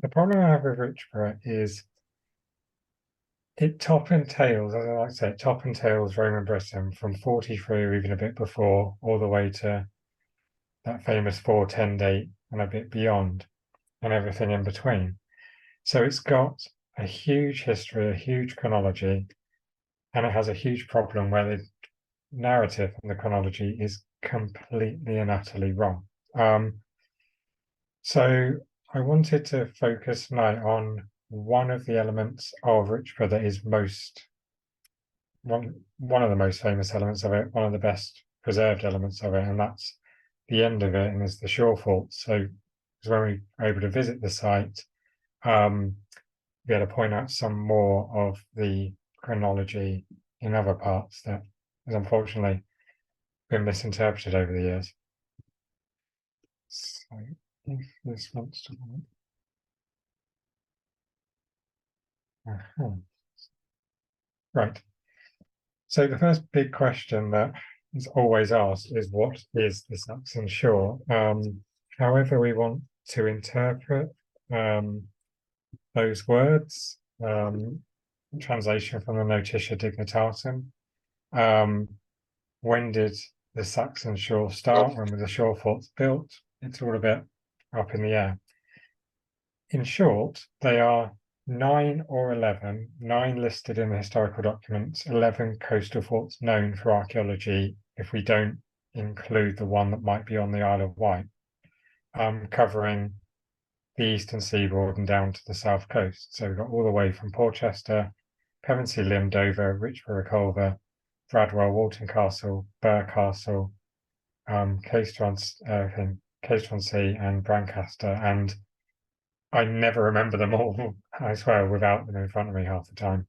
The problem I have with Richborough is it top and tails, as I like to say, it top and tails Roman Britain from 43 or even a bit before, all the way to that famous 410 date and a bit beyond, and everything in between. So it's got a huge history, a huge chronology, and it has a huge problem where the narrative and the chronology is completely and utterly wrong. So I wanted to focus tonight on one of the elements of Richborough that is one of the most famous elements of it, one of the best preserved elements of it, and that's the end of it, and is the shore fort. So when we were able to visit the site, be able to point out some more of the chronology in other parts that has unfortunately been misinterpreted over the years. So if this wants to right. So the first big question that is always asked is what is the Saxon Shore? However we want to interpret those words, translation from the Notitia Dignitatum. When did the Saxon Shore start? When were the shore forts built? It's all a bit up in the air. In short, they are 9 or 11, 9 listed in the historical documents, 11 coastal forts known for archaeology, if we don't include the one that might be on the Isle of Wight, covering the eastern seaboard and down to the south coast. So we've got all the way from Portchester, Pevensey, Lymm, Dover, Richborough, Culver, Bradwell, Walton Castle, Birr Castle, Castronsea and Brancaster, and I never remember them all, I swear, without them in front of me half the time.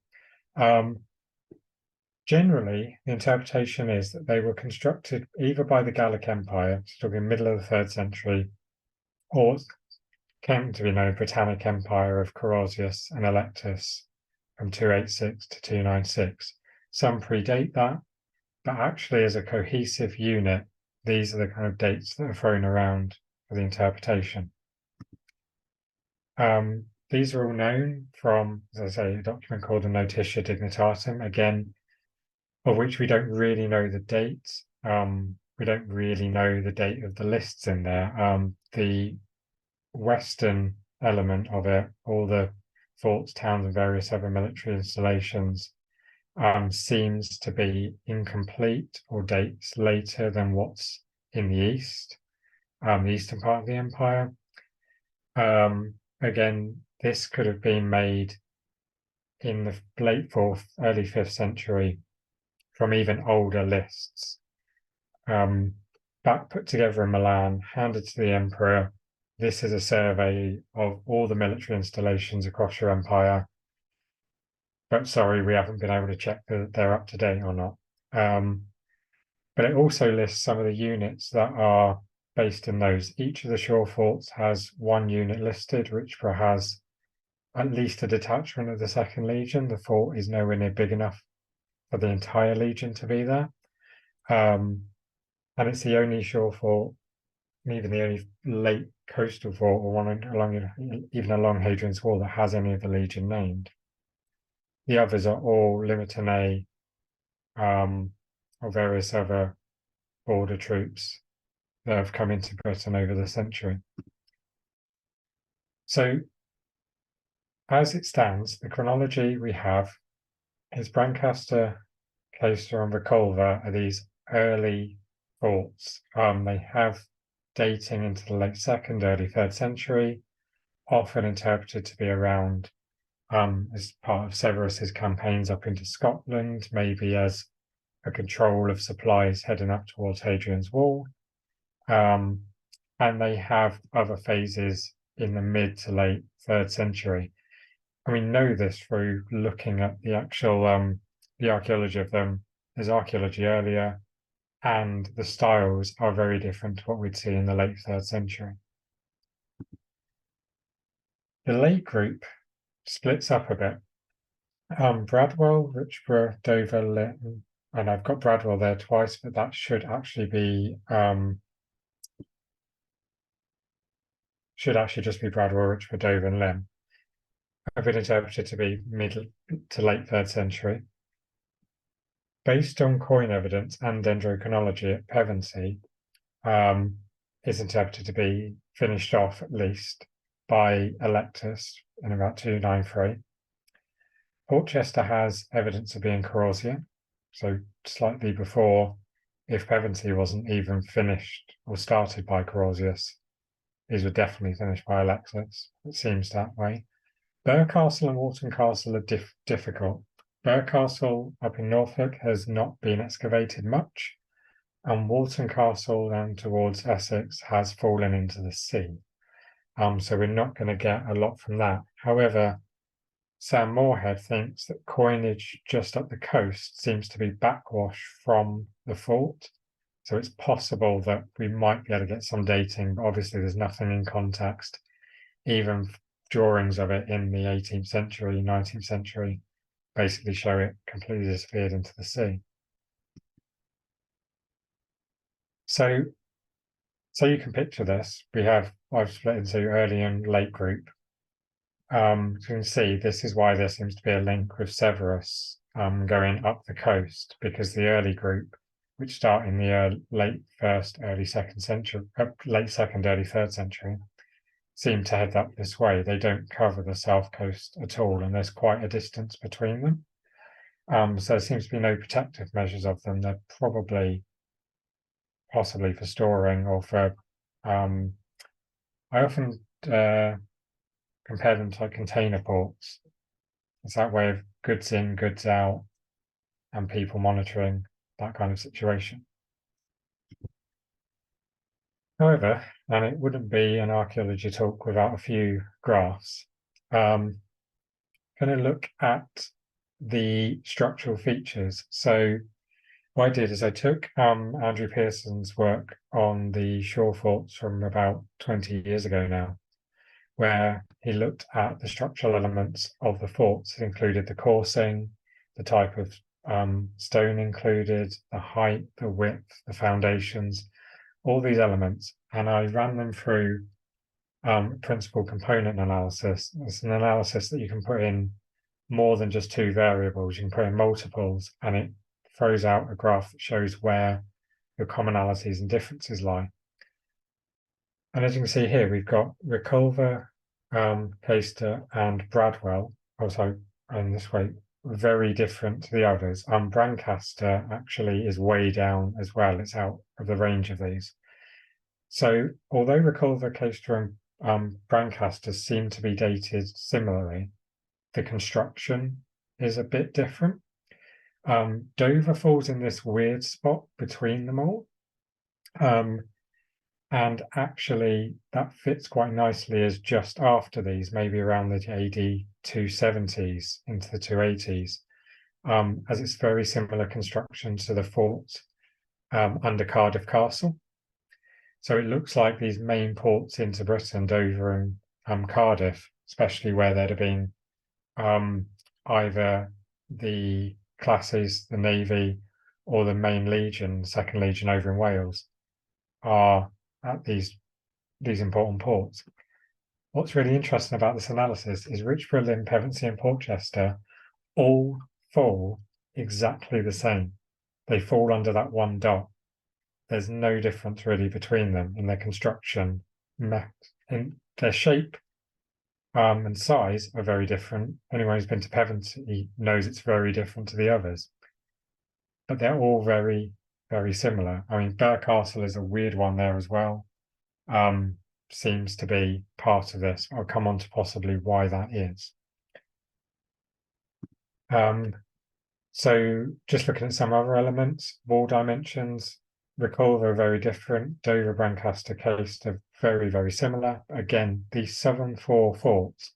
Generally, the interpretation is that they were constructed either by the Gallic Empire, talking middle of the 3rd century, or came to be known Britannic Empire of Carausius and Electus from 286 to 296. Some predate that, but actually as a cohesive unit, these are the kind of dates that are thrown around for the interpretation. These are all known from, as I say, a document called the Notitia Dignitatum, again, of which we don't really know the date. We don't really know the date of the lists in there. The western element of it, all the forts, towns, and various other military installations, seems to be incomplete or dates later than what's in the east, the eastern part of the empire. Again, this could have been made in the late 4th, early 5th century from even older lists. Back put together in Milan, handed to the emperor. This is a survey of all the military installations across your empire. But sorry, we haven't been able to check that they're up to date or not. But it also lists some of the units that are based in those. Each of the shore forts has one unit listed. Richborough has at least a detachment of the 2nd Legion. The fort is nowhere near big enough for the entire Legion to be there. And it's the only shore fort, and even the only late coastal fort, or one along Hadrian's Wall, that has any of the Legion named. The others are all Limitanei, or various other border troops that have come into Britain over the century. So, as it stands, the chronology we have is Brancaster, Caister, and Reculver are these early forts. They have dating into the late 2nd, early 3rd century, often interpreted to be around as part of Severus's campaigns up into Scotland, maybe as a control of supplies heading up towards Hadrian's Wall. And they have other phases in the mid to late 3rd century. And we know this through looking at the actual the archaeology of them. There's archaeology earlier, and the styles are very different to what we'd see in the late 3rd century. The late group splits up a bit. Bradwell, Richborough, Dover, Lytton, and I've got Bradwell there twice, but that should actually be should actually just be Bradwell, Richborough, Dover and Lymm, have been interpreted to be mid to late 3rd century. Based on coin evidence and dendrochronology at Pevensey, is interpreted to be finished off at least by Electus in about 293. Portchester has evidence of being Corrosia, so slightly before, if Pevensey wasn't even finished or started by Corrosius, these were definitely finished by Electus. It seems that way. Burghcastle and Walton Castle are difficult. Burghcastle up in Norfolk has not been excavated much, and Walton Castle down towards Essex has fallen into the sea. So we're not going to get a lot from that. However, Sam Moorhead thinks that coinage just up the coast seems to be backwash from the fort. So it's possible that we might be able to get some dating, but obviously there's nothing in context. Even drawings of it in the 18th century, 19th century, basically show it completely disappeared into the sea. So you can picture this. I've split into early and late group. You can see this is why there seems to be a link with Severus going up the coast, because the early group, which start in the late 1st, early 2nd century, late 2nd, early 3rd century, seem to head up this way. They don't cover the south coast at all, and there's quite a distance between them. So there seems to be no protective measures of them. They're possibly for storing or for. I often compare them to like container ports. It's that way of goods in, goods out, and people monitoring that kind of situation. However, and it wouldn't be an archaeology talk without a few graphs, going to look at the structural features. So what I did is I took Andrew Pearson's work on the shore forts from about 20 years ago now, where he looked at the structural elements of the forts. It included the coursing, the type of stone included, the height, the width, the foundations, all these elements. And I ran them through principal component analysis. It's an analysis that you can put in more than just 2 variables. You can put in multiples, and it throws out a graph that shows where your commonalities and differences lie. And as you can see here, we've got Reculver, Caister, and Bradwell, also in this way, very different to the others. Brancaster actually is way down as well. It's out of the range of these. So although Reculver, Caister, and Brancaster seem to be dated similarly, the construction is a bit different. Dover falls in this weird spot between them all. And actually that fits quite nicely as just after these, maybe around the AD 270s into the 280s, as it's very similar construction to the fort under Cardiff Castle. So it looks like these main ports into Britain, Dover and Cardiff, especially where there'd have been either the classes, the Navy, or the main Legion, Second Legion over in Wales, are at these important ports. What's really interesting about this analysis is Richborough, Lymm, Pevensey, and Portchester all fall exactly the same. They fall under that one dot. There's no difference really between them in their construction. In their shape and size are very different. Anyone who's been to Pevensey knows it's very different to the others. But they're all very, very similar. I mean, Burghcastle is a weird one there as well. Seems to be part of this. I'll come on to possibly why that is. So just looking at some other elements, wall dimensions, Reculver are very different. Dover, Brancaster, Caister are very, very similar. Again, these southern 4 forts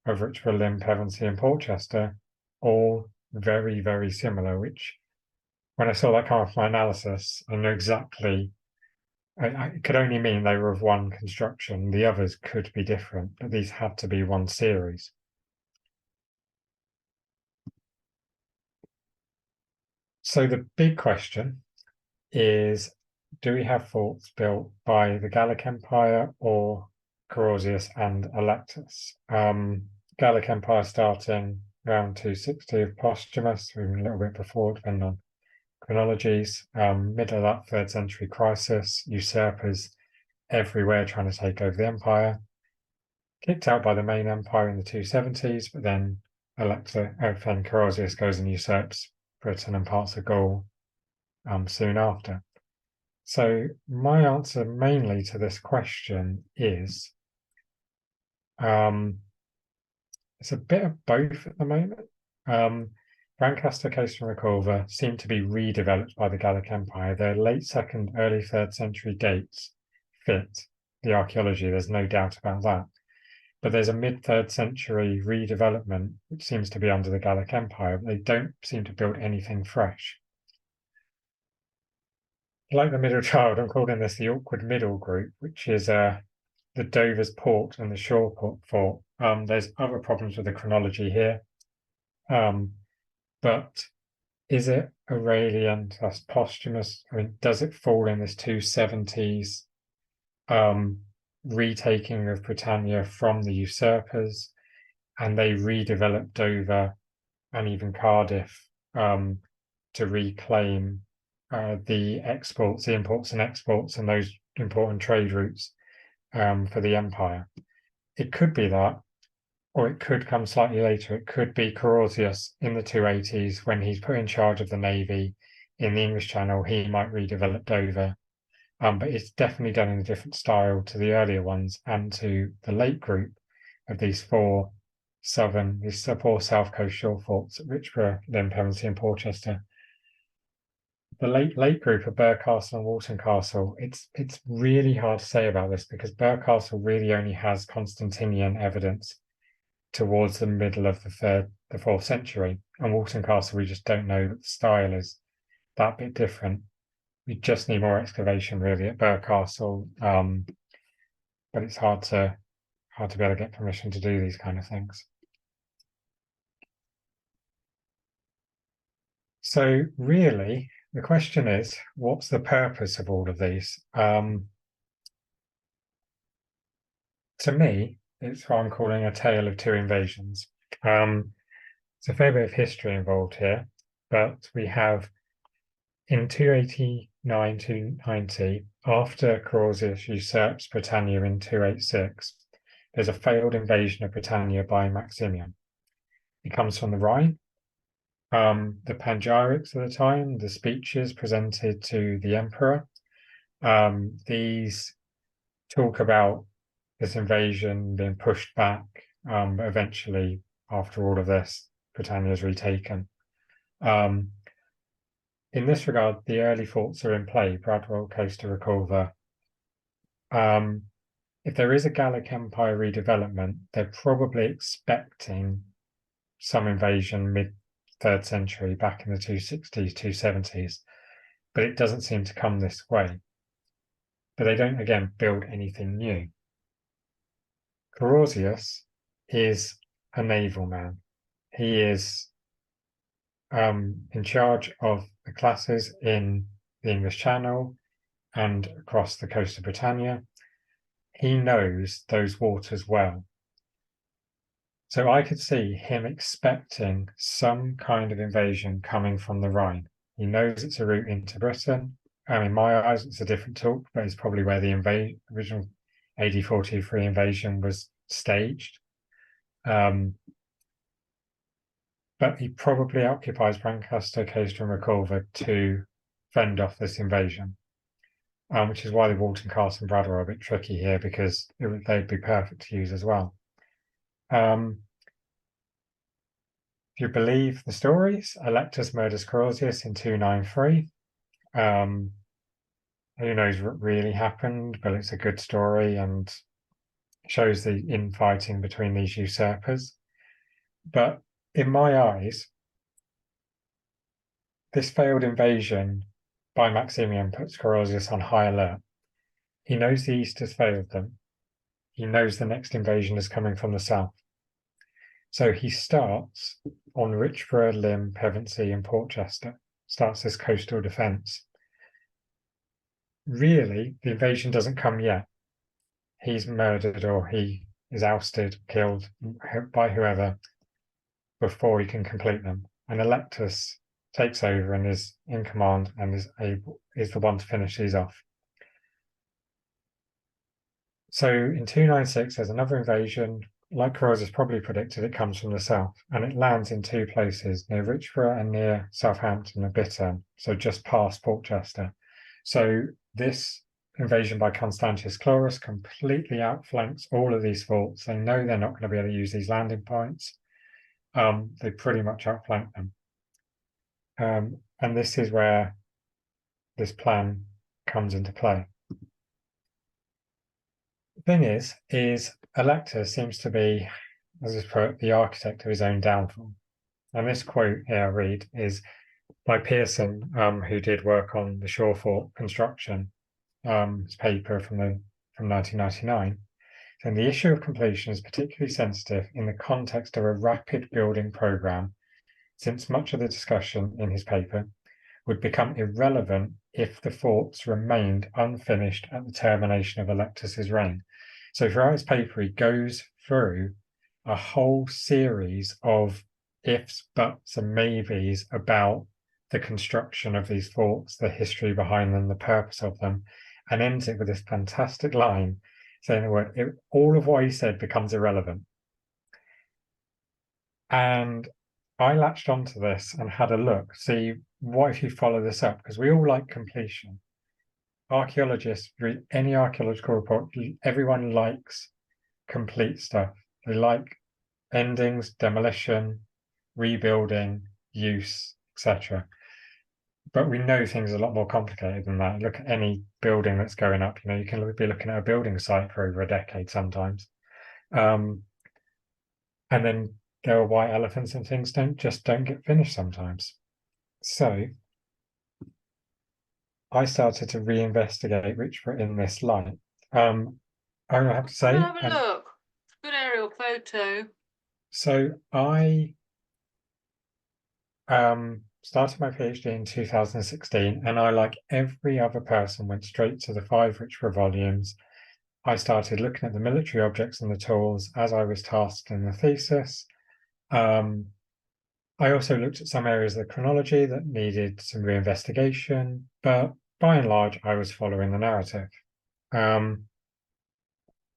of Richborough, Lymm, Pevensey, and Portchester, all very, very similar, which when I saw that come off my analysis, I knew exactly. It could only mean they were of one construction. The others could be different, but these had to be one series. So the big question is, do we have forts built by the Gallic Empire or Carausius and Electus. Gallic Empire starting around 260 of Posthumus, or even a little bit before, depending on chronologies. Middle of that 3rd century crisis, usurpers everywhere trying to take over the empire. Kicked out by the main empire in the 270s, but then Carausius goes and usurps Britain and parts of Gaul soon after. So my answer mainly to this question is it's a bit of both at the moment. Brancaster, Caesar and Reculver seem to be redeveloped by the Gallic Empire. Their late 2nd, early 3rd century dates fit the archaeology, there's no doubt about that. But there's a mid-3rd century redevelopment which seems to be under the Gallic Empire, but they don't seem to build anything fresh. Like the middle child, I'm calling this the awkward middle group, which is the Dover's Port and the Shore Fort. There's other problems with the chronology here. But is it Aurelian plus Posthumus? I mean, does it fall in this 270s retaking of Britannia from the usurpers, and they redeveloped Dover and even Cardiff to reclaim the imports and exports, and those important trade routes for the empire? It could be that, or it could come slightly later. It could be Carausius in the 280s when he's put in charge of the navy in the English Channel. He might redevelop Dover, but it's definitely done in a different style to the earlier ones and to the late group of these four south coast shore forts at Richborough, Lympne, Pevensey and Portchester. The late group of Birr Castle and Walton Castle, it's really hard to say about this because Birr Castle really only has Constantinian evidence towards the middle of the 4th century, and Walton Castle we just don't know that the style is that bit different. We just need more excavation really at Birr Castle, but it's hard to be able to get permission to do these kind of things. So really, the question is, what's the purpose of all of these? To me, it's what I'm calling a tale of two invasions. There's a fair bit of history involved here, but we have in 289 to 90, after Carausius usurps Britannia in 286, there's a failed invasion of Britannia by Maximian. It comes from the Rhine. The panegyrics at the time, the speeches presented to the emperor, these talk about this invasion being pushed back. Eventually, after all of this, Britannia is retaken. In this regard, the early forts are in play, Bradwell, Coaster, Reculver. If there is a Gallic Empire redevelopment, they're probably expecting some invasion mid-3rd century, back in the 260s, 270s, but it doesn't seem to come this way. But they don't, again, build anything new. Carausius is a naval man. He is in charge of the classes in the English Channel and across the coast of Britannia. He knows those waters well. So I could see him expecting some kind of invasion coming from the Rhine. He knows it's a route into Britain. In my eyes, it's a different talk, but it's probably where the original AD 423 invasion was staged. But he probably occupies Brancaster, Coaster and Reculver to fend off this invasion, which is why the Walton Castle and Bradwell are a bit tricky here, because they'd be perfect to use as well. If you believe the stories, Electus murders Carausius in 293. Who knows what really happened, but it's a good story and shows the infighting between these usurpers. But in my eyes, this failed invasion by Maximian puts Carausius on high alert. He knows the East has failed them. He knows the next invasion is coming from the south. So he starts on Richborough, Lympne, Pevensey and Portchester, starts this coastal defence. Really, the invasion doesn't come yet. he's murdered or he is ousted, killed by whoever before he can complete them. And Electus takes over and is in command and is the one to finish these off. So in 296, there's another invasion. Like Carozzius probably predicted, it comes from the south, and it lands in two places, near Richborough and near Southampton and Bittern, so just past Portchester. So this invasion by Constantius Chlorus completely outflanks all of these forts. They know they're not going to be able to use these landing points. They pretty much outflank them. And this is where this plan comes into play. The thing is Electus seems to be, as it's put, the architect of his own downfall. And this quote here I read is by Pearson, who did work on the Shore Fort construction, his paper from 1999. And the issue of completion is particularly sensitive in the context of a rapid building program, since much of the discussion in his paper would become irrelevant if the forts remained unfinished at the termination of Electus's reign. So throughout his paper, he goes through a whole series of ifs, buts, and maybes about the construction of these forts, the history behind them, the purpose of them, and ends it with this fantastic line saying the word, all of what he said becomes irrelevant. And I latched onto this and had a look, see what if you follow this up, because we all like completion. Archaeologists read any archaeological report, everyone likes complete stuff. They like endings, demolition, rebuilding, use, etc. But we know things are a lot more complicated than that. Look at any building that's going up, you can be looking at a building site for over a decade sometimes. And then there are white elephants and things don't get finished sometimes. So I started to reinvestigate Richborough in this light. I have to say, have a look. Good aerial photo. So I started my PhD in 2016, and I, like every other person, went straight to the 5 Richborough volumes. I started looking at the military objects and the tools as I was tasked in the thesis. I also looked at some areas of the chronology that needed some reinvestigation, but by and large, I was following the narrative. And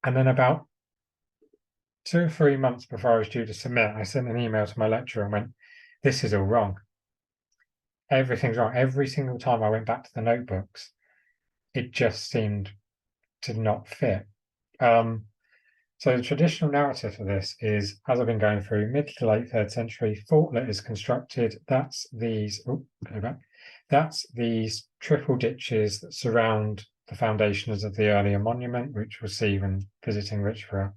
then about 2 or 3 months before I was due to submit, I sent an email to my lecturer and went, this is all wrong. Everything's wrong. Every single time I went back to the notebooks, it just seemed to not fit. So the traditional narrative for this is, as I've been going through, mid to late 3rd century, fortlet is constructed. That's these triple ditches that surround the foundations of the earlier monument, which we'll see when visiting Richborough.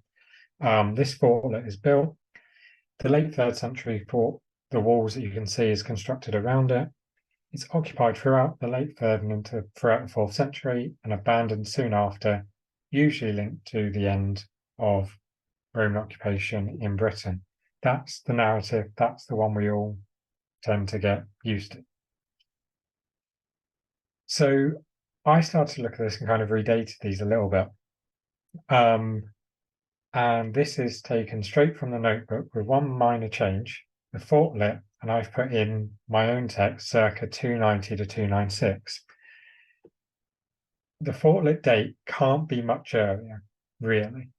This fortlet is built. The late 3rd century fort, the walls that you can see is constructed around it. It's occupied throughout the late 3rd and throughout the 4th century and abandoned soon after, usually linked to the end of Roman occupation in Britain. That's the narrative. That's the one we all tend to get used to. So I started to look at this and kind of redated these a little bit. And this is taken straight from the notebook with one minor change, the fortlet, and I've put in my own text circa 290 to 296. The fortlet date can't be much earlier, really.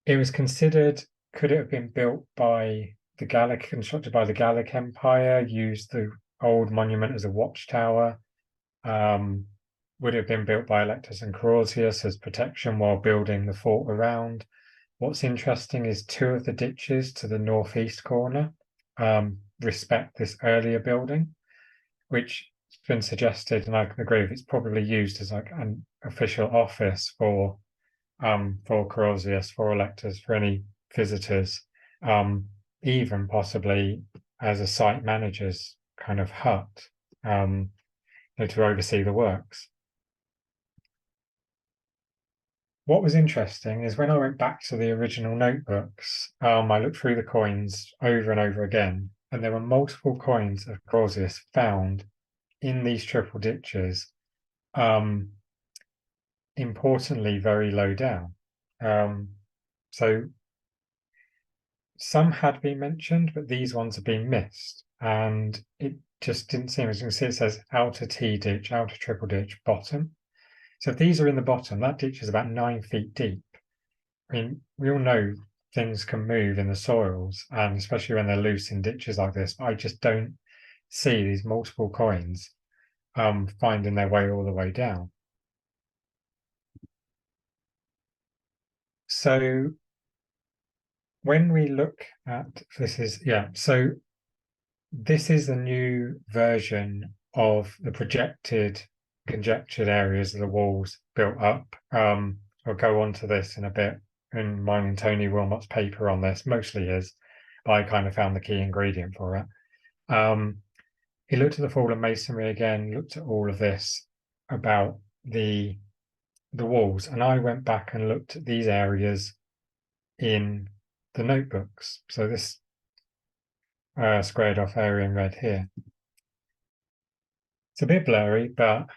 It was considered, could it have been built by the Gallic, constructed by the Gallic Empire, used the old monument as a watchtower? Would it have been built by Electus and Carozzius as protection while building the fort around? What's interesting is 2 of the ditches to the northeast corner respect this earlier building, which has been suggested, and I can agree with, it's probably used as like an official office for Carozzius, for Electus, for any visitors, even possibly as a site manager's kind of hut, to oversee the works. What was interesting is when I went back to the original notebooks, I looked through the coins over and over again, and there were multiple coins of Carozzius found in these triple ditches importantly very low down. So some had been mentioned, but these ones have been missed, and it just didn't seem, as you can see, it says outer T ditch, outer triple ditch, bottom. So if these are in the bottom, that ditch is about 9 feet deep. I mean, we all know things can move in the soils, and especially when they're loose in ditches like this. I just don't see these multiple coins finding their way all the way down. So when we look at this is so this is the new version of the conjectured areas of the walls built up. I'll go on to this in a bit in mine and Tony Wilmot's paper on this, mostly his, but I kind of found the key ingredient for it. He looked at the fallen masonry again, looked at all of this about the walls, and I went back and looked at these areas in the notebooks. So this squared off area in red here. It's a bit blurry, but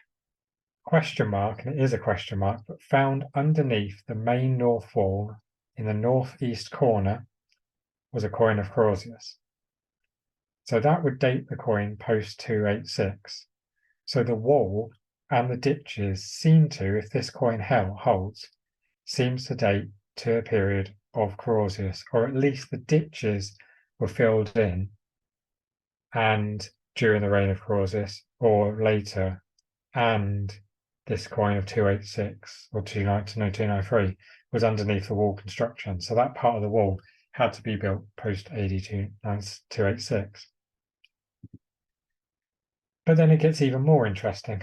question mark, and it is a question mark, but found underneath the main north wall in the northeast corner was a coin of Crozius. So that would date the coin post 286. So the wall and the ditches seem to, if this coin holds, seems to date to a period of Crozius, or at least the ditches were filled in and during the reign of Crozius or later, and this coin of 286 or 293 was underneath the wall construction. So that part of the wall had to be built post AD 286. But then it gets even more interesting.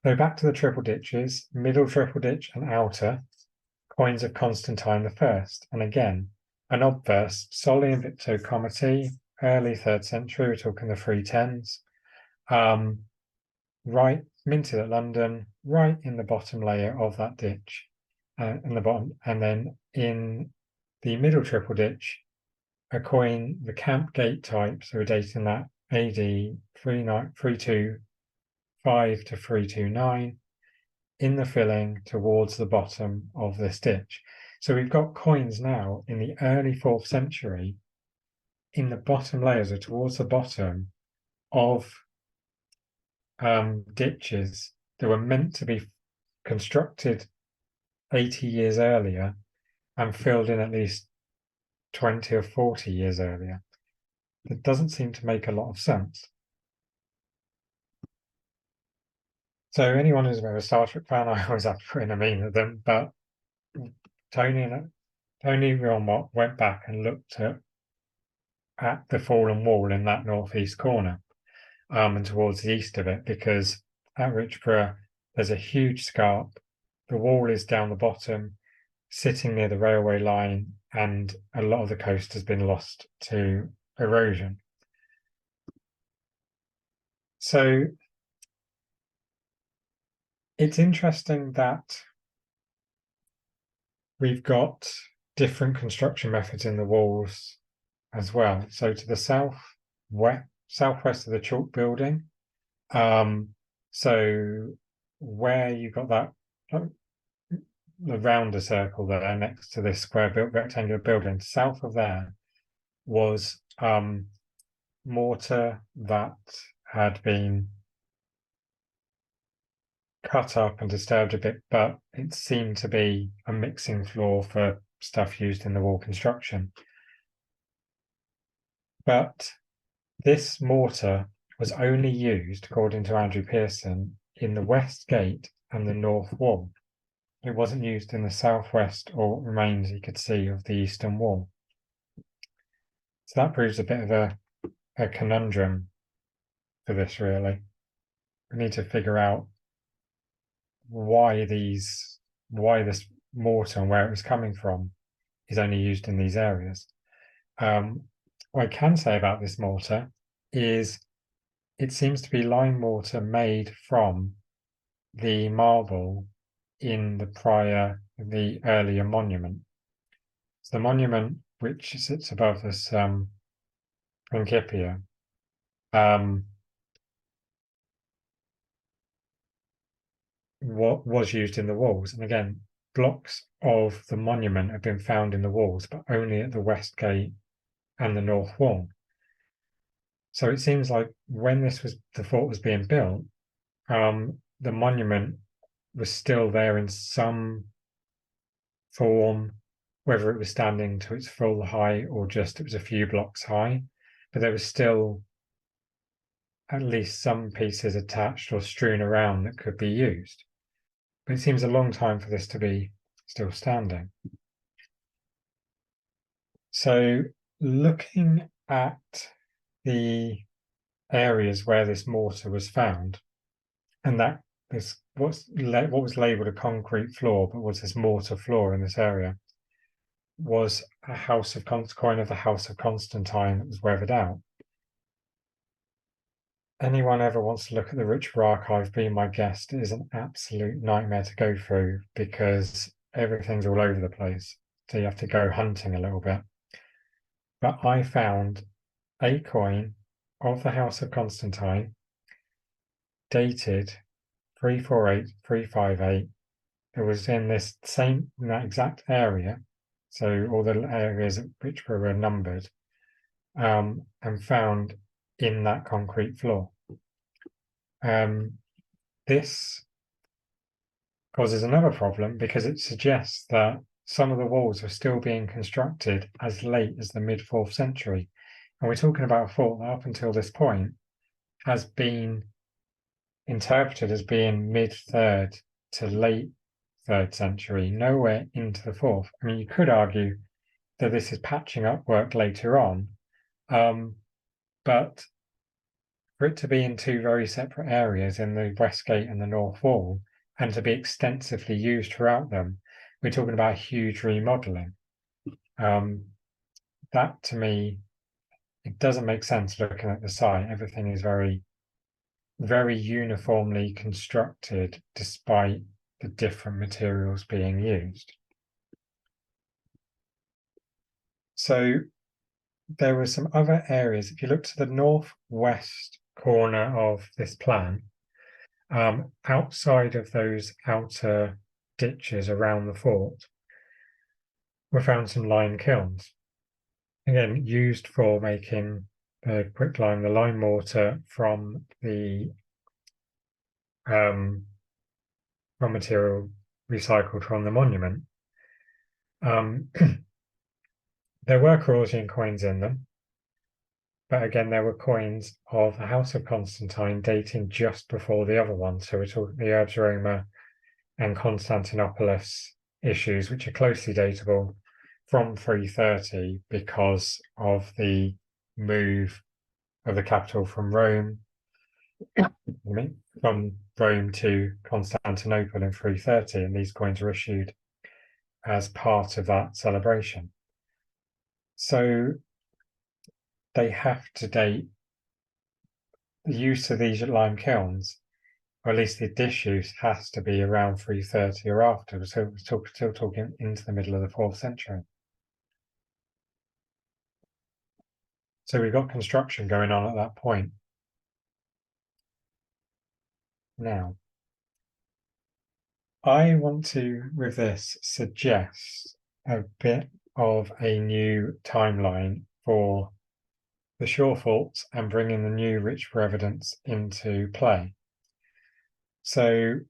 So back to the triple ditches, middle triple ditch and outer, coins of Constantine I. And again, an obverse, Soli Invicto Comity, early 3rd century, we're talking the 310s. Right, minted at London, right in the bottom layer of that ditch, in the bottom, and then in the middle triple ditch, a coin, the Camp Gate type, so we're dating that AD 325 to 329, in the filling towards the bottom of this ditch. So we've got coins now in the early 4th century in the bottom layers or towards the bottom of ditches that were meant to be constructed 80 years earlier and filled in at least 20 or 40 years earlier. That doesn't seem to make a lot of sense. So anyone who's a bit of a Star Trek fan, I always have to put in a meme of them, but Tony Wilmot went back and looked at the fallen wall in that northeast corner, and towards the east of it, because at Richborough there's a huge scarp. The wall is down the bottom, sitting near the railway line, and a lot of the coast has been lost to erosion. So it's interesting that we've got different construction methods in the walls as well. So to the southwest of the Chalk building, so where you got that the rounder circle there next to this square rectangular building, south of there was mortar that had been cut up and disturbed a bit, but it seemed to be a mixing floor for stuff used in the wall construction. But this mortar was only used, according to Andrew Pearson, in the west gate and the north wall. It wasn't used in the southwest or remains you could see of the eastern wall. So that proves a bit of a conundrum for this, really. We need to figure out why this mortar and where it was coming from is only used in these areas. What I can say about this mortar is it seems to be lime mortar made from the marble in the earlier monument. So the monument which sits above this Principia, what was used in the walls. And again, blocks of the monument have been found in the walls, but only at the west gate and the north wall. So it seems like when the fort was being built, the monument was still there in some form, whether it was standing to its full height or just it was a few blocks high, but there was still at least some pieces attached or strewn around that could be used. But it seems a long time for this to be still standing. So looking at the areas where this mortar was found, and that this what was labelled a concrete floor, but was this mortar floor in this area, was a coin of the House of Constantine that was weathered out. Anyone ever wants to look at the Richborough archive, be my guest. It is an absolute nightmare to go through because everything's all over the place. So you have to go hunting a little bit. But I found a coin of the House of Constantine dated 348, 358. It was in that exact area. So all the areas at Richborough were numbered, and found in that concrete floor. This causes another problem because it suggests that some of the walls were still being constructed as late as the mid-4th century. And we're talking about a fort that up until this point has been interpreted as being mid-3rd to late 3rd century, nowhere into the 4th. I mean, you could argue that this is patching up work later on, but for it to be in two very separate areas in the west gate and the north wall, and to be extensively used throughout them, we're talking about huge remodeling. That to me, it doesn't make sense looking at the site. Everything is very, very uniformly constructed despite the different materials being used. So there were some other areas. If you look to the northwest corner of this plan, outside of those outer ditches around the fort, were found some lime kilns. Again, used for making the quicklime, the lime mortar from the raw material recycled from the monument. There were Corosian coins in them, but again, there were coins of the House of Constantine dating just before the other one. So we're talking the Urbs Roma and Constantinopolis issues, which are closely datable from 330 because of the move of the capital from Rome to Constantinople in 330, and these coins were issued as part of that celebration. So they have to date the use of these lime kilns, or at least the disuse has to be around 330 or after. So we're still talking into the middle of the 4th century. So we've got construction going on at that point. Now, I want to, with this, suggest a bit of a new timeline for the shore forts and bringing the new Richborough evidence into play. So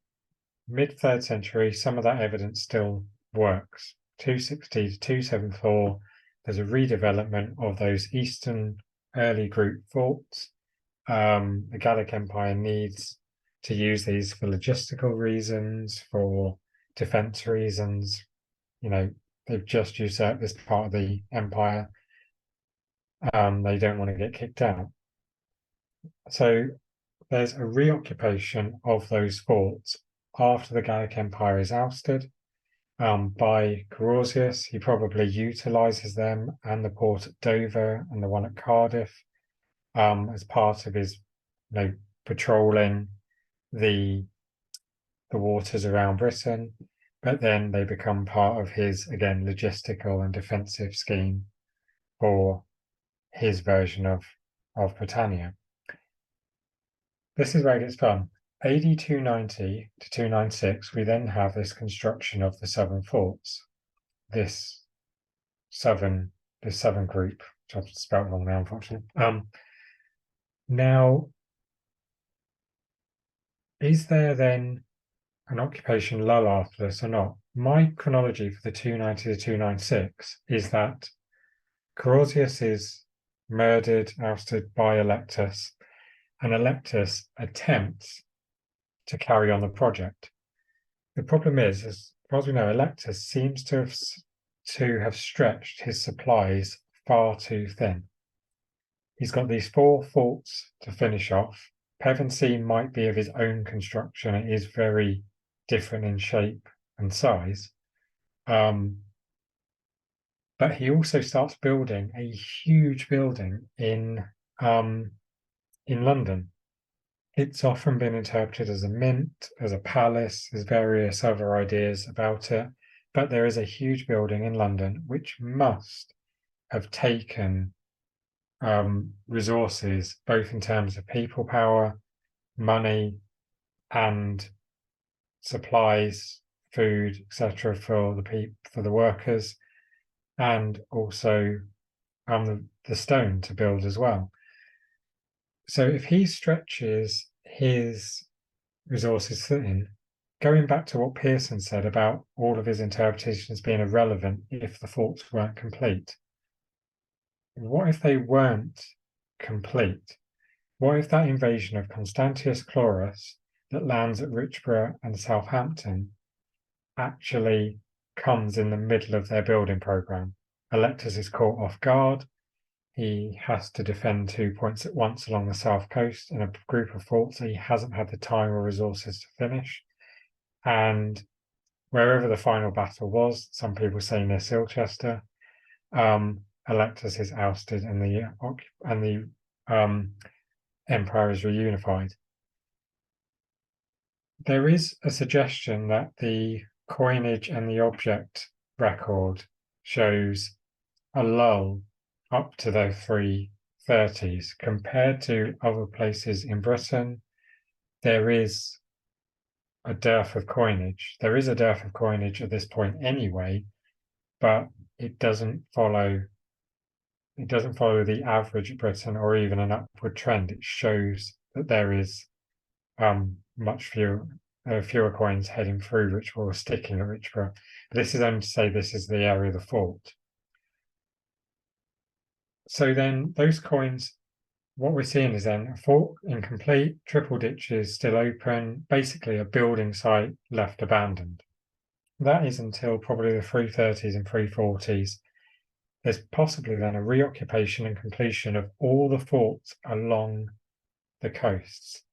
mid-3rd century, some of that evidence still works. 260 to 274, there's a redevelopment of those eastern early group forts. The Gallic Empire needs to use these for logistical reasons, for defense reasons. You know, they've just usurped this part of the empire. They don't want to get kicked out. So there's a reoccupation of those forts after the Gallic Empire is ousted by Carausius. He probably utilizes them and the port at Dover and the one at Cardiff as part of his, patrolling the waters around Britain, but then they become part of his, again, logistical and defensive scheme for his version of Britannia. This is where it gets fun. AD 290 to 296, we then have this construction of the southern forts, this southern group, which I've spelled wrong now, unfortunately. Now, is there then an occupation lull after this or not? My chronology for the 290 to 296 is that Carausius is murdered, ousted by Electus, and Electus attempts to carry on the project. The problem is, as far as we know, Electus seems to have stretched his supplies far too thin. He's got these 4 forts to finish off. Pevensey might be of his own construction. It is very different in shape and size. But he also starts building a huge building in London. It's often been interpreted as a mint, as a palace, there's various other ideas about it, but there is a huge building in London which must have taken resources, both in terms of people power, money, and supplies, food, etc., for the workers, and also the stone to build as well. So if he stretches his resources thin, going back to what Pearson said about all of his interpretations being irrelevant if the forts weren't complete, what if they weren't complete? What if that invasion of Constantius Chlorus that lands at Richborough and Southampton actually comes in the middle of their building program? Electus is caught off guard. He has to defend 2 points at once along the south coast in a group of forts that he hasn't had the time or resources to finish. And wherever the final battle was, some people say near Silchester, Electus is ousted and the empire is reunified. There is a suggestion that the coinage and the object record shows a lull up to the 330s compared to other places in Britain. There is a dearth of coinage. There is a dearth of coinage at this point anyway, but it doesn't follow the average Britain or even an upward trend. It shows that there is much fewer coins heading through Richborough or sticking at Richborough. But this is only to say this is the area of the fort. So then those coins, what we're seeing is then a fort incomplete, triple ditches still open, basically a building site left abandoned. That is until probably the 330s and 340s. There's possibly then a reoccupation and completion of all the forts along the coasts.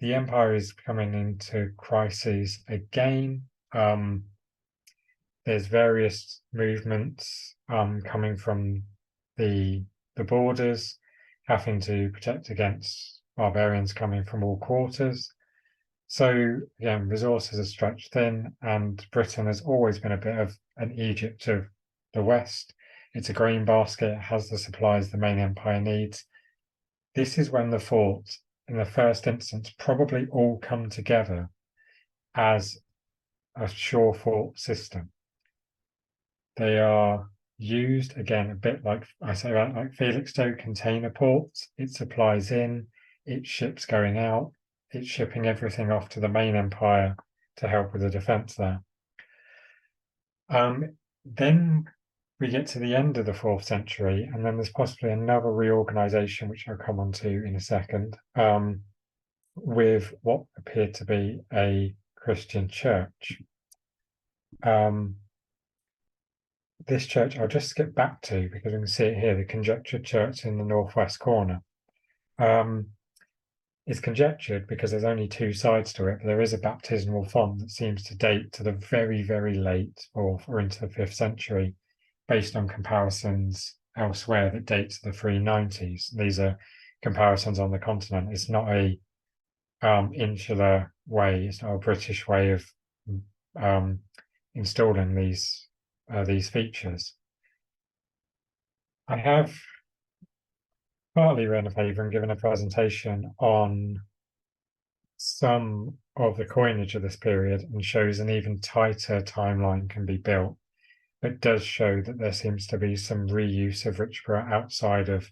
The empire is coming into crises again. There's various movements coming from the borders, having to protect against barbarians coming from all quarters. So again, resources are stretched thin, and Britain has always been a bit of an Egypt of the West. It's a grain basket, it has the supplies the main empire needs. This is when the forts, in the first instance, probably all come together as a shore fort system. They are used, again, a bit like I say, like Felixstowe container ports. It supplies in, it ships going out, it's shipping everything off to the main empire to help with the defense there. Then we get to the end of the 4th century, and then there's possibly another reorganization, which I'll come on to in a second, with what appeared to be a Christian church. This church I'll just skip back to because we can see it here, the conjectured church in the northwest corner. It's conjectured because there's only 2 sides to it, but there is a baptismal font that seems to date to the very, very late or into the 5th century, based on comparisons elsewhere that date to the 390s. These are comparisons on the continent. It's not a insular way, it's not a British way of installing these features. I have partly run a paper and given a presentation on some of the coinage of this period and shows an even tighter timeline can be built. It does show that there seems to be some reuse of Richborough outside of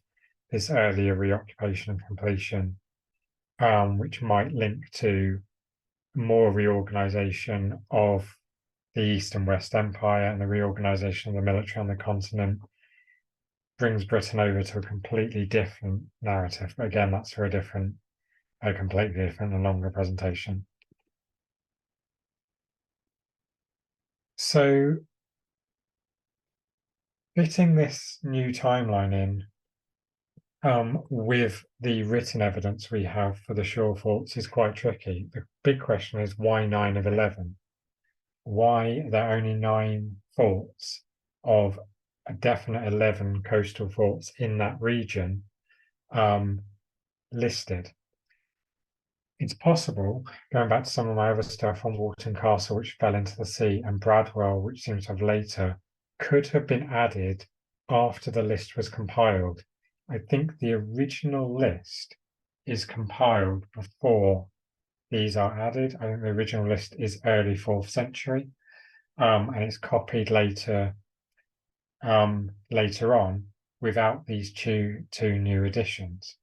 this earlier reoccupation and completion, which might link to more reorganization of the East and West Empire, and the reorganization of the military on the continent brings Britain over to a completely different narrative. But again, that's for a completely different and longer presentation. So fitting this new timeline in with the written evidence we have for the shore forts is quite tricky. The big question is, why 9 of 11? Why are there only 9 forts of a definite 11 coastal forts in that region listed? It's possible, going back to some of my other stuff on Walton Castle, which fell into the sea, and Bradwell, which seems to have later, could have been added after the list was compiled. I think the original list is compiled before these are added. I think the original list is early 4th century, and it's copied later on without these two new additions.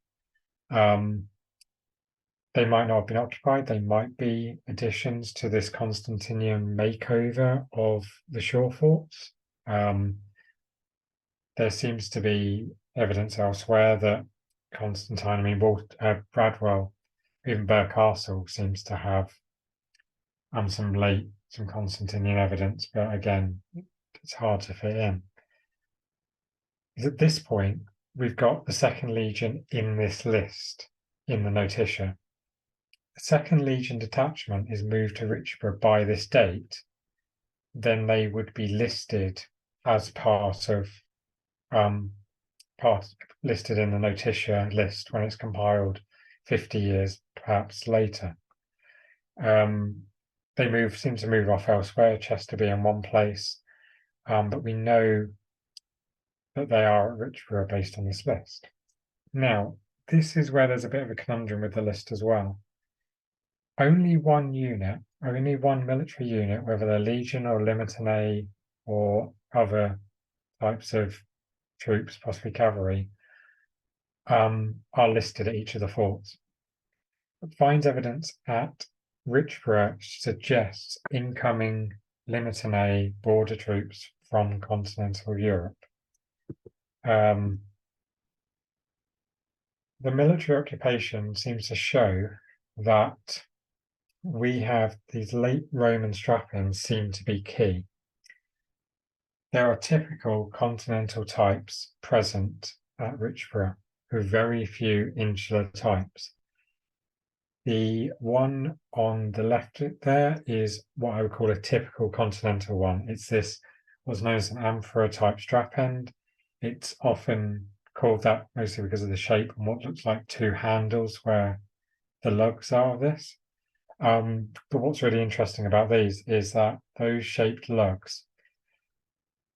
They might not have been occupied. They might be additions to this Constantinian makeover of the shore forts. There seems to be evidence elsewhere that Constantine, Bradwell, even Birr Castle seems to have some Constantinian evidence, but again, it's hard to fit in. At this point, we've got the 2nd Legion in this list in the notitia. The 2nd Legion detachment is moved to Richborough by this date, then they would be listed as listed in the notitia list when it's compiled 50 years perhaps later. They seem to move off elsewhere, Chesterby in one place, but we know that they are at Richborough based on this list. Now, this is where there's a bit of a conundrum with the list as well. Only one military unit, whether they're Legion or Limitanei or other types of troops, possibly cavalry, are listed at each of the forts. It finds evidence at Richborough suggests incoming Limitanei border troops from continental Europe. The military occupation seems to show that we have these late Roman strap-ins seem to be key. There are typical continental types present at Richborough, with very few insular types. The one on the left there is what I would call a typical continental one. It's this what's known as an amphora type strap end. It's often called that mostly because of the shape and what looks like 2 handles where the lugs are of this. But what's really interesting about these is that those shaped lugs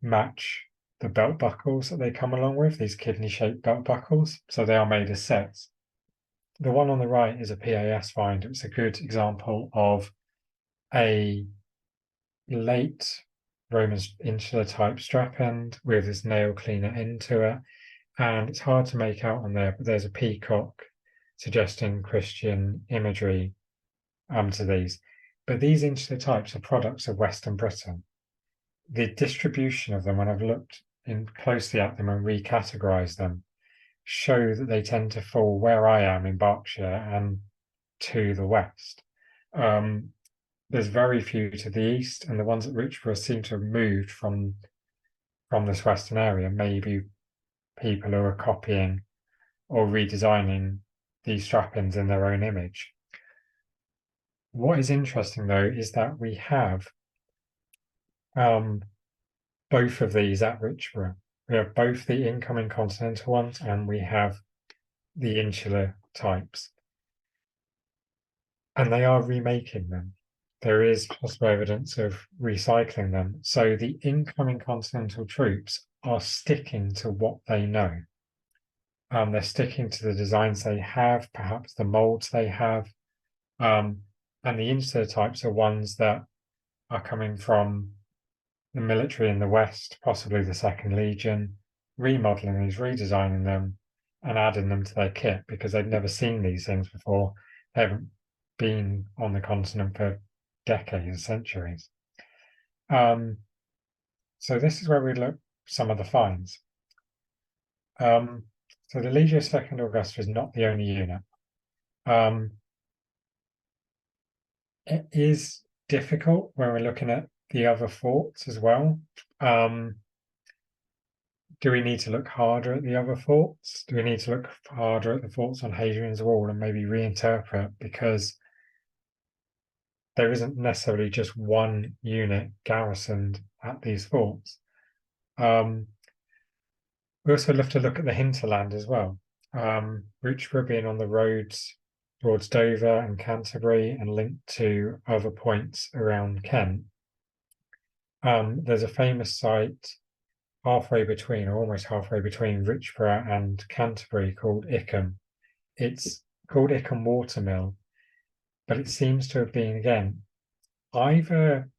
match the belt buckles that they come along with, these kidney-shaped belt buckles, so they are made as sets. The one on the right is a PAS find. It's a good example of a late Roman insular type strap end with this nail cleaner end to it, and it's hard to make out on there, but there's a peacock suggesting Christian imagery to these. But these insular types are products of Western Britain. The distribution of them, when I've looked closely at them and recategorized them, show that they tend to fall where I am in Berkshire and to the west. There's very few to the east, and the ones at Richborough seem to have moved from this western area. Maybe people who are copying or redesigning these strap-ins in their own image. What is interesting, though, is that we have both of these at Richborough. We have both the incoming continental ones and we have the insular types. And they are remaking them. There is possible evidence of recycling them. So the incoming continental troops are sticking to what they know. They're sticking to the designs they have, perhaps the molds they have. And the insular types are ones that are coming from the military in the West, possibly the Second Legion, remodeling these, redesigning them, and adding them to their kit because they've never seen these things before. They haven't been on the continent for decades, centuries. So this is where we look some of the finds. So the Legio Second Augusta is not the only unit. It is difficult when we're looking at the other forts as well. Do we need to look harder at the other forts? Do we need to look harder at the forts on Hadrian's Wall and maybe reinterpret? Because there isn't necessarily just one unit garrisoned at these forts. We also have to look at the hinterland as well. Richborough being on the roads towards Dover and Canterbury and linked to other points around Kent. There's a famous site halfway between, or almost halfway between Richborough and Canterbury called Ickham. It's called Ickham Watermill, but it seems to have been, again, either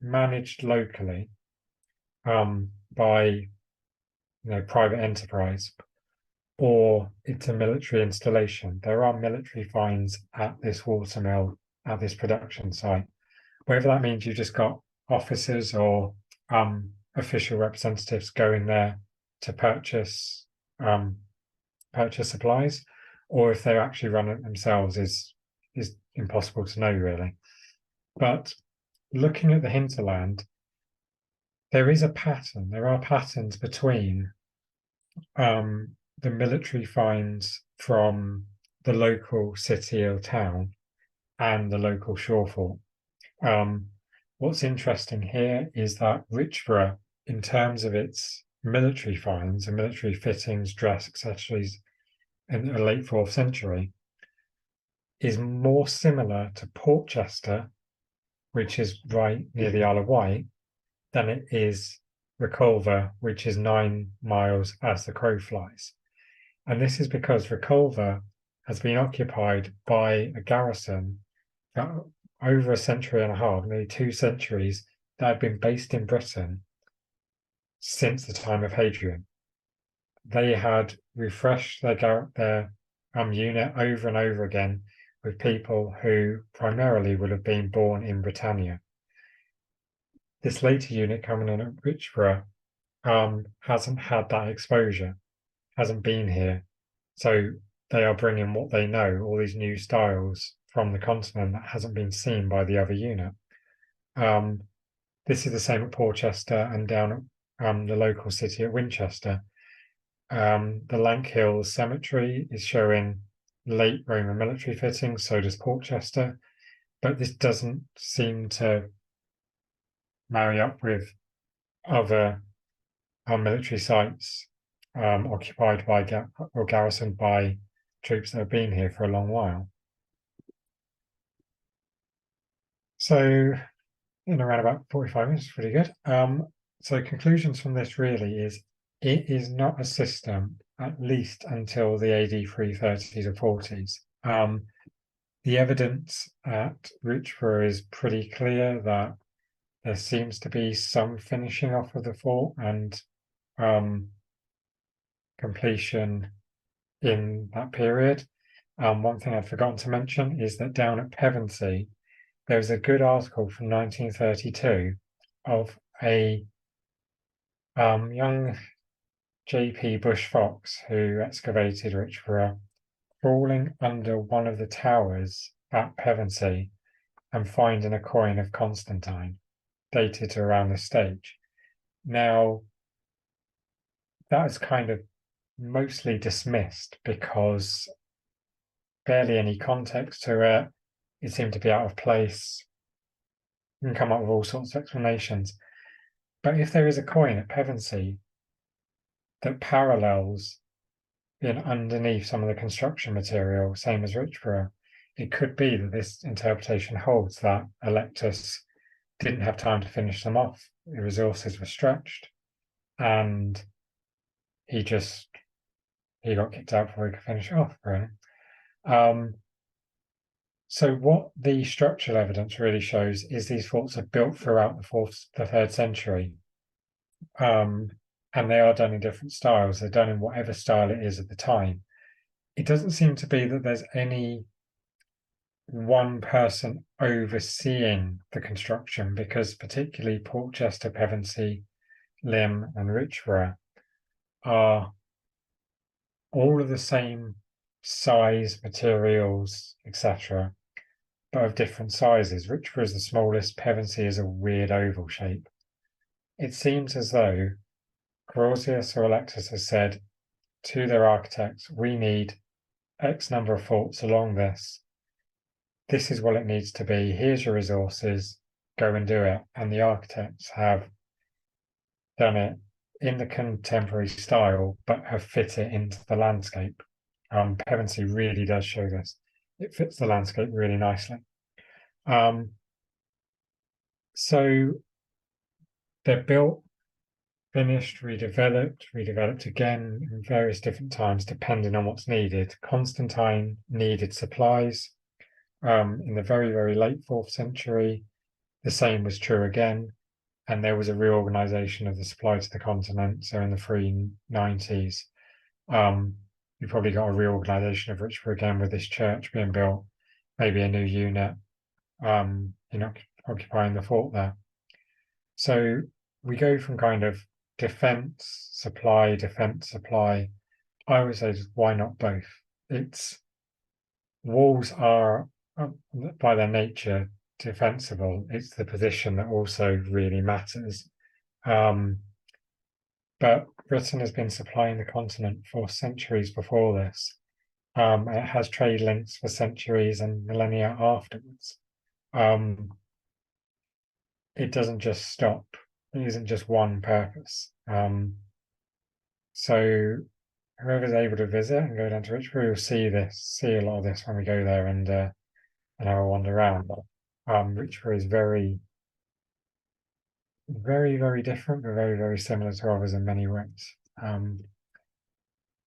managed locally by private enterprise, or it's a military installation. There are military finds at this watermill, at this production site. Whether that means you just got officers or official representatives going there to purchase supplies, or if they actually run it themselves is impossible to know really. But looking at the hinterland, there is a pattern. There are patterns between the military finds from the local city or town and the local shore fort. What's interesting here is that Richborough, in terms of its military finds and military fittings, dress, accessories in the late 4th century, is more similar to Portchester, which is right near the Isle of Wight, than it is Reculver, which is 9 miles as the crow flies. And this is because Reculver has been occupied by a garrison for over a century and a half, nearly 2 centuries, that had been based in Britain since the time of Hadrian. They had refreshed their unit over and over again with people who primarily would have been born in Britannia. This later unit coming in at Richborough hasn't had that exposure, hasn't been here. So they are bringing what they know, all these new styles from the continent that hasn't been seen by the other unit. This is the same at Portchester and down at the local city at Winchester. The Lank Hills Cemetery is showing late Roman military fittings, so does Portchester, but this doesn't seem to marry up with other military sites occupied by or garrisoned by troops that have been here for a long while. So in around about 45 minutes, pretty good. So conclusions from this really is it is not a system, at least until the AD 330s or 40s. The evidence at Richborough is pretty clear that there seems to be some finishing off of the fort and completion in that period. One thing I'd forgotten to mention is that down at Pevensey, there was a good article from 1932 of a young J.P. Bush Fox who excavated Richborough, crawling under one of the towers at Pevensey and finding a coin of Constantine dated to around this stage. Now, that is kind of mostly dismissed because barely any context to it. It seemed to be out of place. You can come up with all sorts of explanations. But if there is a coin at Pevensey that parallels in underneath some of the construction material, same as Richborough, it could be that this interpretation holds that Electus didn't have time to finish them off. The resources were stretched and he got kicked out before he could finish it off, really. So what the structural evidence really shows is these forts are built throughout the 3rd century. And they are done in different styles. They're done in whatever style it is at the time. It doesn't seem to be that there's any one person overseeing the construction, because particularly Portchester, Pevensey, Lymm and Richborough are all of the same size, materials, etc., but of different sizes. Richborough is the smallest, Pevensey is a weird oval shape. It seems as though Clausius or Alexis has said to their architects, we need X number of forts along this. This is what it needs to be. Here's your resources, go and do it. And the architects have done it in the contemporary style, but have fit it into the landscape. Pevensey really does show this. It fits the landscape really nicely. So they're built, finished, redeveloped again in various different times, depending on what's needed. Constantine needed supplies. In the very, very late 4th century, the same was true again. And there was a reorganization of the supply to the continent. So in the 390s, you probably got a reorganization of Richborough again with this church being built, maybe a new unit, occupying the fort there. So we go from kind of defense, supply. I would say, why not both? Walls are, by their nature, defensible. It's the position that also really matters. But Britain has been supplying the continent for centuries before this. It has trade links for centuries and millennia afterwards. It doesn't just stop. It isn't just one purpose. So whoever's able to visit and go down to Richborough will see a lot of this when we go there and have a wander around. Richborough is very, very, very different, but very, very similar to others in many ways.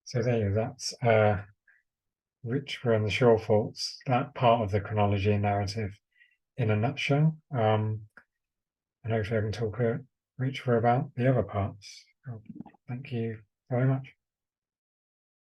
So there you go. That's Richborough and the Shore forts, that part of the chronology and narrative in a nutshell. And hopefully I can talk Richborough about the other parts. Thank you very much.